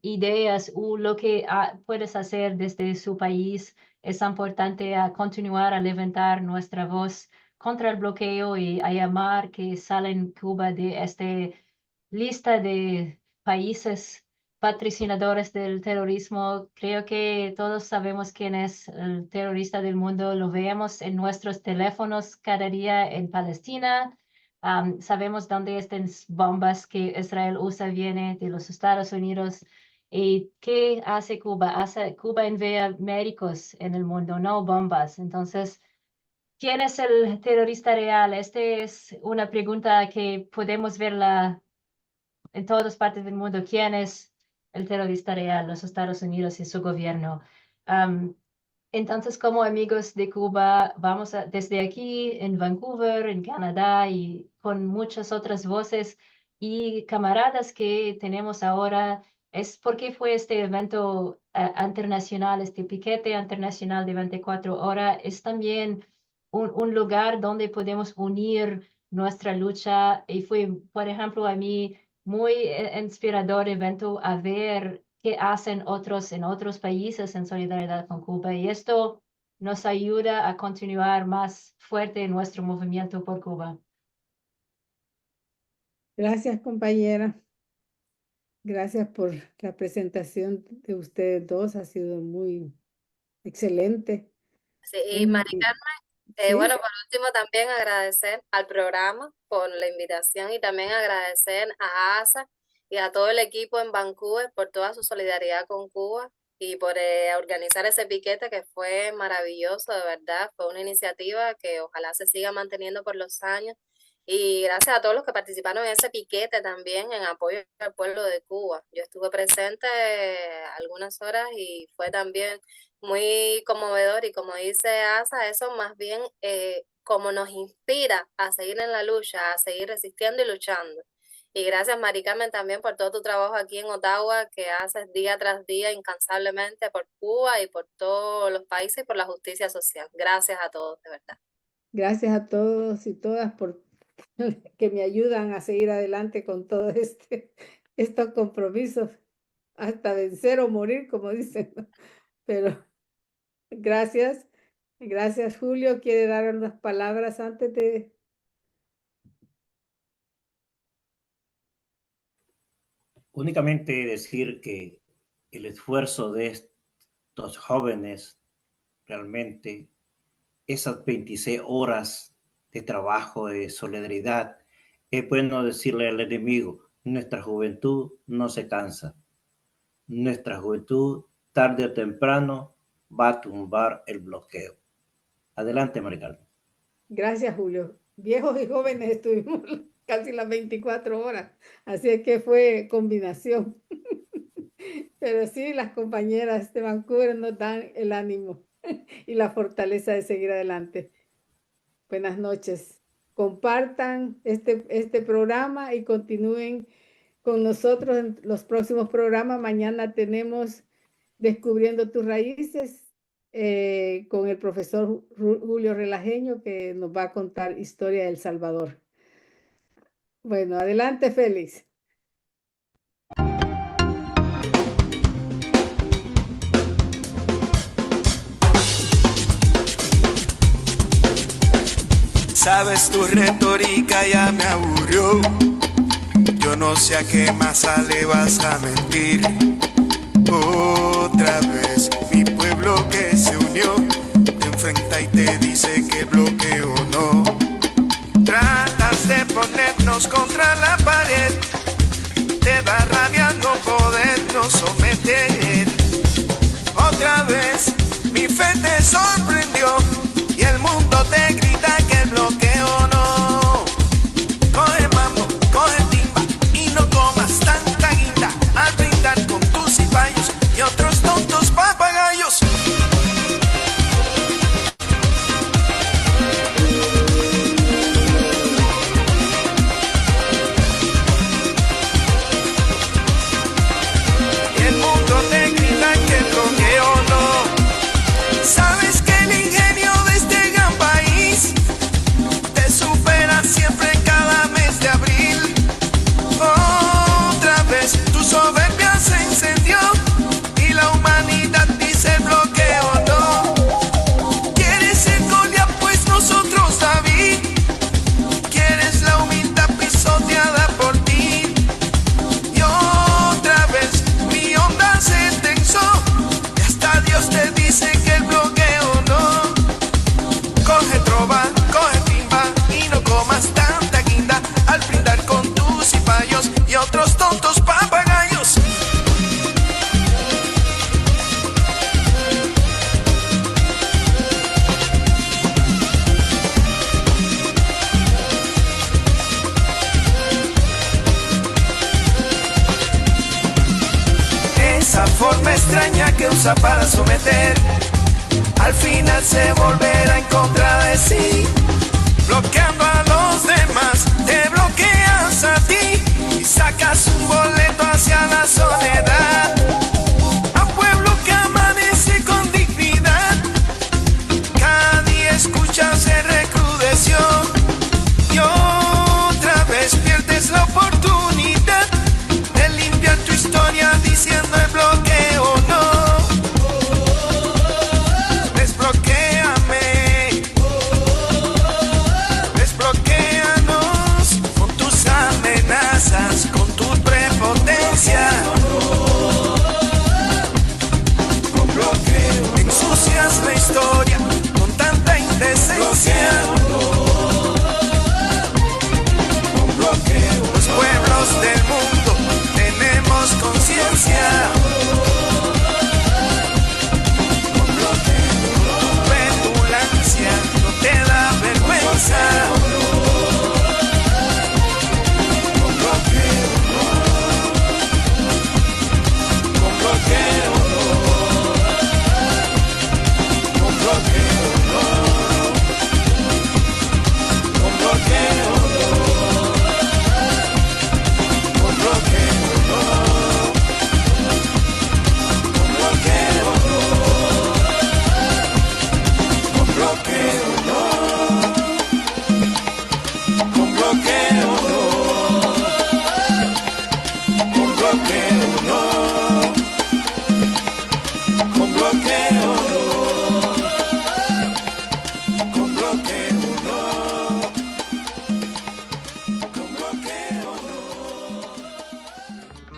ideas o lo que puedes hacer desde su país es importante a continuar a levantar nuestra voz contra el bloqueo y a llamar que salen Cuba de esta lista de países patrocinadores del terrorismo. Creo que todos sabemos quién es el terrorista del mundo. Lo vemos en nuestros teléfonos cada día en Palestina. Sabemos dónde están bombas que Israel usa, viene de los Estados Unidos. ¿Y qué hace Cuba? Cuba envía médicos en el mundo, no bombas. Entonces, ¿quién es el terrorista real? Esta es una pregunta que podemos verla en todas partes del mundo. ¿Quién es el terrorista real? Los Estados Unidos y su gobierno. Entonces, como amigos de Cuba, vamos desde aquí en Vancouver, en Canadá y con muchas otras voces y camaradas que tenemos ahora. Es porque fue este evento internacional, este piquete internacional de 24 horas. Es también un lugar donde podemos unir nuestra lucha. Y fue, por ejemplo, a mí muy inspirador evento a ver qué hacen otros en otros países en solidaridad con Cuba. Y esto nos ayuda a continuar más fuerte en nuestro movimiento por Cuba. Gracias, compañera. Gracias por la presentación de ustedes dos. Ha sido muy excelente. Sí, y Mari Carmen, Sí. bueno, por último también agradecer al programa por la invitación y también agradecer a ASA y a todo el equipo en Vancouver por toda su solidaridad con Cuba y por organizar ese piquete que fue maravilloso, de verdad. Fue una iniciativa que ojalá se siga manteniendo por los años. Y gracias a todos los que participaron en ese piquete también en apoyo al pueblo de Cuba. Yo estuve presente algunas horas y fue también muy conmovedor y como dice Asa, eso más bien como nos inspira a seguir en la lucha, a seguir resistiendo y luchando. Y gracias, Mari Carmen, también por todo tu trabajo aquí en Ottawa, que haces día tras día incansablemente por Cuba y por todos los países y por la justicia social. Gracias a todos, de verdad. Gracias a todos y todas por que me ayudan a seguir adelante con todos estos compromisos, hasta vencer o morir, como dicen, ¿no? Pero gracias, gracias Julio. ¿Quiere dar unas palabras antes de...? Únicamente decir que el esfuerzo de estos jóvenes, realmente, esas 26 horas de trabajo, de solidaridad, es bueno decirle al enemigo, nuestra juventud no se cansa. Nuestra juventud, tarde o temprano, va a tumbar el bloqueo. Adelante, Mari Carmen. Gracias, Julio. Viejos y jóvenes estuvimos casi las 24 horas, así es que fue combinación. Pero sí, las compañeras de Vancouver nos dan el ánimo y la fortaleza de seguir adelante. Buenas noches. Compartan este programa y continúen con nosotros en los próximos programas. Mañana tenemos Descubriendo tus Raíces con el profesor Julio Relajeño, que nos va a contar historia de El Salvador. Bueno, adelante, Félix. Sabes, tu retórica ya me aburrió. Yo no sé a qué masa le vas a mentir. Otra vez mi pueblo que se unió te enfrenta y te dice que bloqueo no. Tratas de ponernos contra la pared. Te da rabia no podernos someter. Otra vez mi fe te sorprendió y el mundo te grita que el bloqueo no. Coge mambo, coge timba y no comas tanta guinda al brindar con tus cipayos y otros tontos papagayos. Y el mundo te grita que el bloqueo no. Sabes que el ingenio de este gran país te supera siempre cada mes de abril. Otra vez tu soberbia se encendió y la humanidad dice bloqueo no. Quieres ser Goliat, pues nosotros David. Quieres la humildad pisoteada por ti. Y otra vez mi onda se tensó y hasta Dios te dice que el bloqueo no. Coge trova, coge timba y no comas tanta guinda al brindar con tus cipayos y otros tontos papagayos. Esa forma extraña que usa para someter, al final se volverá en contra de sí. Bloqueando a los demás, te bloqueas a ti y sacas un boleto hacia la soledad. A pueblo que amanece con dignidad, cada día escucha se recrudeció. Y otra vez pierdes la oportunidad de limpiar tu historia diciendo el bloqueo no. Desbloquéame, desbloquéanos con tus amenazas, con tus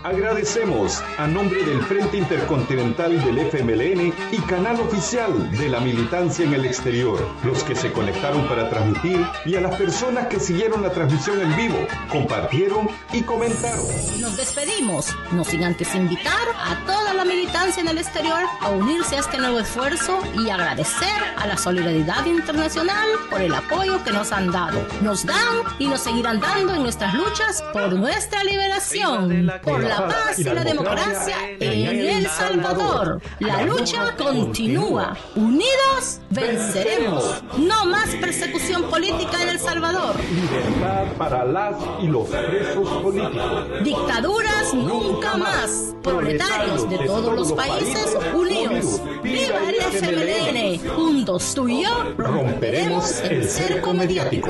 Agradecemos a nombre del Frente Intercontinental del FMLN y canal oficial de la militancia en el exterior, los que se conectaron para transmitir y a las personas que siguieron la transmisión en vivo, compartieron y comentaron. Nos despedimos, no sin antes invitar a toda la militancia en el exterior a unirse a este nuevo esfuerzo y agradecer a la solidaridad internacional por el apoyo que nos han dado, nos dan y nos seguirán dando en nuestras luchas por nuestra liberación, por la paz y la democracia en El Salvador. La lucha continúa. Unidos venceremos. No más persecución política en El Salvador. Libertad para las y los presos políticos. Dictaduras nunca más. Proletarios de todos los países unidos. ¡Viva el FMLN! Juntos tú y yo romperemos el cerco mediático.